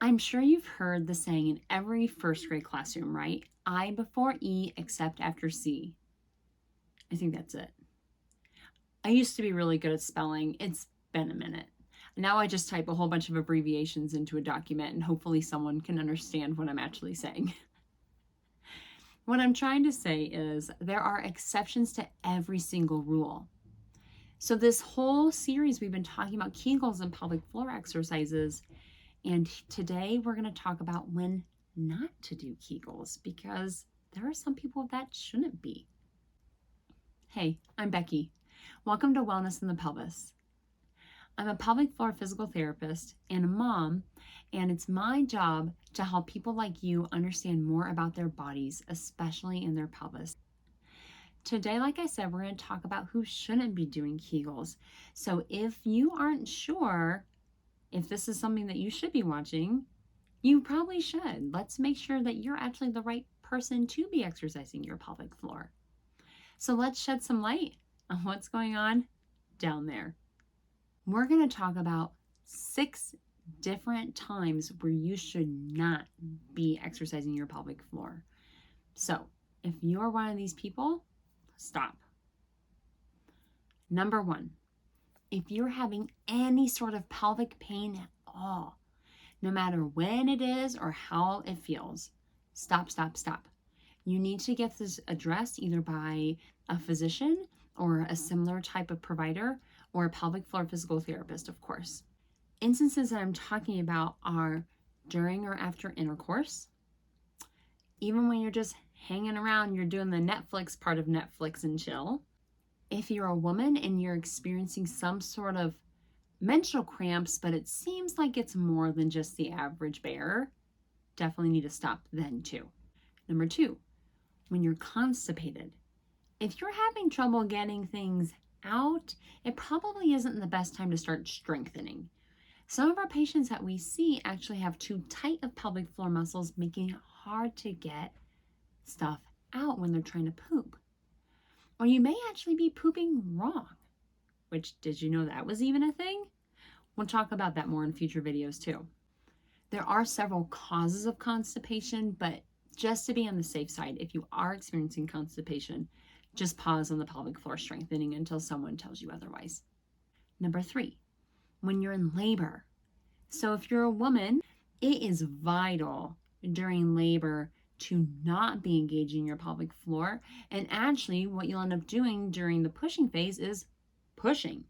I'm sure you've heard the saying in every first grade classroom, right? I before E except after C. I think that's it. I used to be really good at spelling. It's been a minute. Now I just type a whole bunch of abbreviations into a document and hopefully someone can understand what I'm actually saying. What I'm trying to say is there are exceptions to every single rule. So this whole series we've been talking about kegels and pelvic floor exercises, and today we're going to talk about when not to do kegels because there are some people that shouldn't be. Hey, I'm Becky. Welcome to Wellness in the Pelvis. I'm a pelvic floor physical therapist and a mom, and it's my job to help people like you understand more about their bodies, especially in their pelvis. Today, like I said, we're going to talk about who shouldn't be doing kegels. So if you aren't sure if this is something that you should be watching, you probably should. Let's make sure that you're actually the right person to be exercising your pelvic floor. So let's shed some light on what's going on down there. We're going to talk about 6 different times where you should not be exercising your pelvic floor. So if you're one of these people, stop. Number 1, if you're having any sort of pelvic pain at all, no matter when it is or how it feels, stop. You need to get this addressed either by a physician or a similar type of provider or a pelvic floor physical therapist, of course. Instances that I'm talking about are during or after intercourse, even when you're just hanging around, you're doing the Netflix part of Netflix and chill. If you're a woman and you're experiencing some sort of menstrual cramps, but it seems like it's more than just the average bear, definitely need to stop then too. Number 2, when you're constipated. If you're having trouble getting things out, it probably isn't the best time to start strengthening. Some of our patients that we see actually have too tight of pelvic floor muscles, making it hard to get stuff out when they're trying to poop. Or you may actually be pooping wrong, which, did you know that was even a thing? We'll talk about that more in future videos too. There are several causes of constipation, but just to be on the safe side, if you are experiencing constipation, just pause on the pelvic floor strengthening until someone tells you otherwise. Number 3, when you're in labor. So if you're a woman, it is vital during labor to not be engaging your pelvic floor. And actually, what you'll end up doing during the pushing phase is pushing.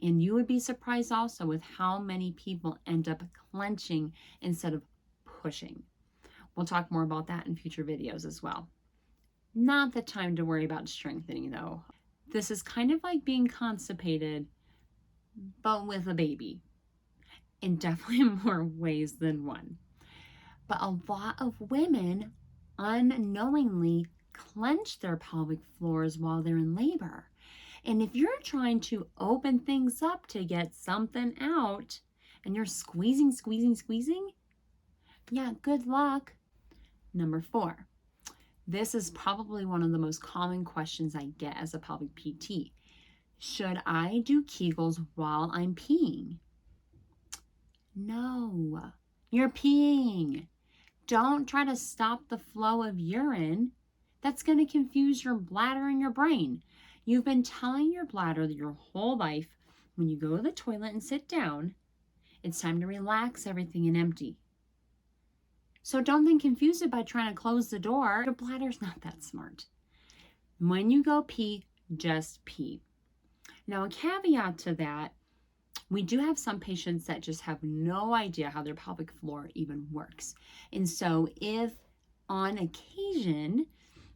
And you would be surprised also with how many people end up clenching instead of pushing. We'll talk more about that in future videos as well. Not the time to worry about strengthening though. This is kind of like being constipated, but with a baby. In definitely more ways than one. But a lot of women unknowingly clench their pelvic floors while they're in labor. And if you're trying to open things up to get something out and you're squeezing, yeah, good luck. Number 4, this is probably one of the most common questions I get as a pelvic PT. Should I do kegels while I'm peeing? No, you're peeing. Don't try to stop the flow of urine. That's going to confuse your bladder and your brain. You've been telling your bladder your whole life, when you go to the toilet and sit down, it's time to relax everything and empty. So don't then confuse it by trying to close the door. Your bladder's not that smart. When you go pee, just pee. Now, a caveat to that, we do have some patients that just have no idea how their pelvic floor even works. And so if on occasion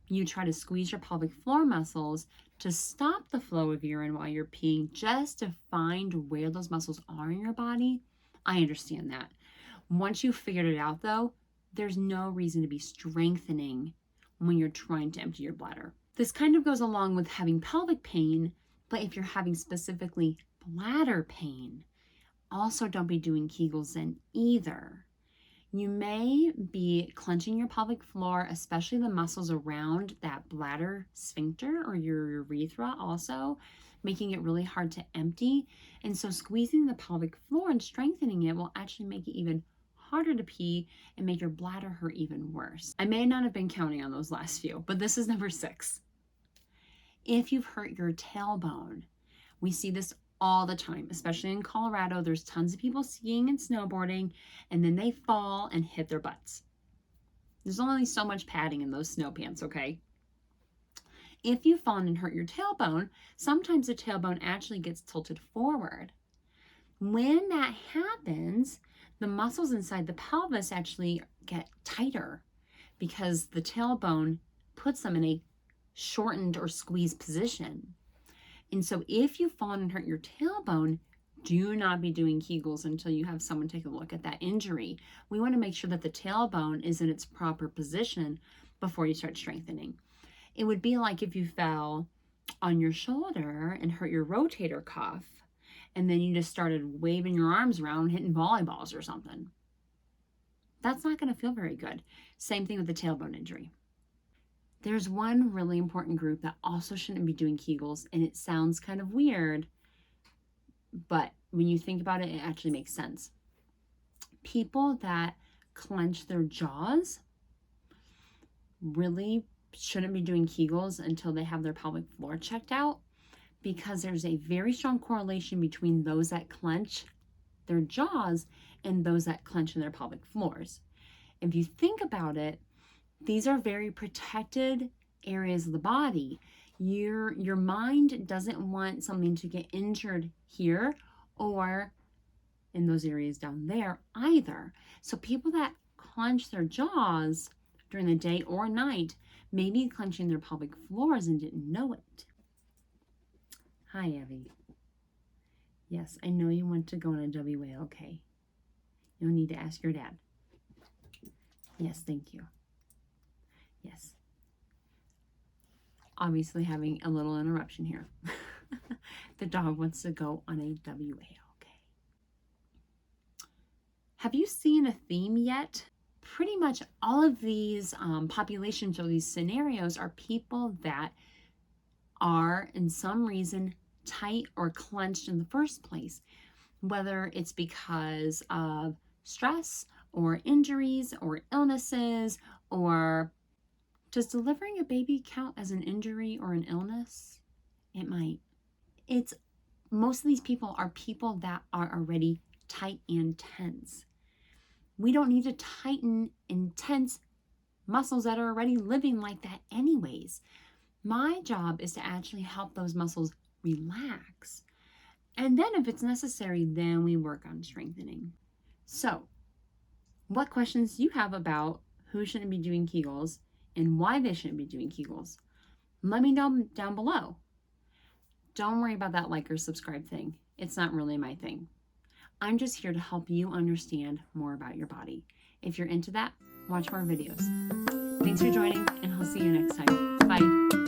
you try to squeeze your pelvic floor muscles to stop the flow of urine while you're peeing, just to find where those muscles are in your body, I understand that. Once you've figured it out though, there's no reason to be strengthening when you're trying to empty your bladder. This kind of goes along with having pelvic pain, but if you're having specifically bladder pain, also don't be doing kegels then either. You may be clenching your pelvic floor, especially the muscles around that bladder sphincter or your urethra also, making it really hard to empty. And so squeezing the pelvic floor and strengthening it will actually make it even harder to pee and make your bladder hurt even worse. I may not have been counting on those last few, but this is number 6. If you've hurt your tailbone, we see this all the time, especially in Colorado. There's tons of people skiing and snowboarding, and then they fall and hit their butts. There's only so much padding in those snow pants, okay? If you've fallen and hurt your tailbone, sometimes the tailbone actually gets tilted forward. When that happens, the muscles inside the pelvis actually get tighter because the tailbone puts them in a shortened or squeezed position. And so if you've fallen and hurt your tailbone, do not be doing kegels until you have someone take a look at that injury. We want to make sure that the tailbone is in its proper position before you start strengthening. It would be like if you fell on your shoulder and hurt your rotator cuff, and then you just started waving your arms around, hitting volleyballs or something. That's not going to feel very good. Same thing with the tailbone injury. There's one really important group that also shouldn't be doing kegels, and it sounds kind of weird, but when you think about it, it actually makes sense. People that clench their jaws really shouldn't be doing kegels until they have their pelvic floor checked out, because there's a very strong correlation between those that clench their jaws and those that clench in their pelvic floors. If you think about it, these are very protected areas of the body. Your mind doesn't want something to get injured here or in those areas down there either. So people that clench their jaws during the day or night may be clenching their pelvic floors and didn't know it. Hi, Evie. Yes, I know you want to go on a WA, okay. You'll need to ask your dad. Yes, thank you. Yes. Obviously having a little interruption here. The dog wants to go on a WA, okay. Have you seen a theme yet? Pretty much all of these populations or these scenarios are people that are, in some reason, tight or clenched in the first place, whether it's because of stress or injuries or illnesses, or does delivering a baby count as an injury or an illness? It might. Most of these people are people that are already tight and tense. We don't need to tighten and tense muscles that are already living like that anyways. My job is to actually help those muscles relax. And then if it's necessary, then we work on strengthening. So, what questions do you have about who shouldn't be doing kegels and why they shouldn't be doing kegels? Let me know down below. Don't worry about that like or subscribe thing. It's not really my thing. I'm just here to help you understand more about your body. If you're into that, watch more videos. Thanks for joining, and I'll see you next time. Bye.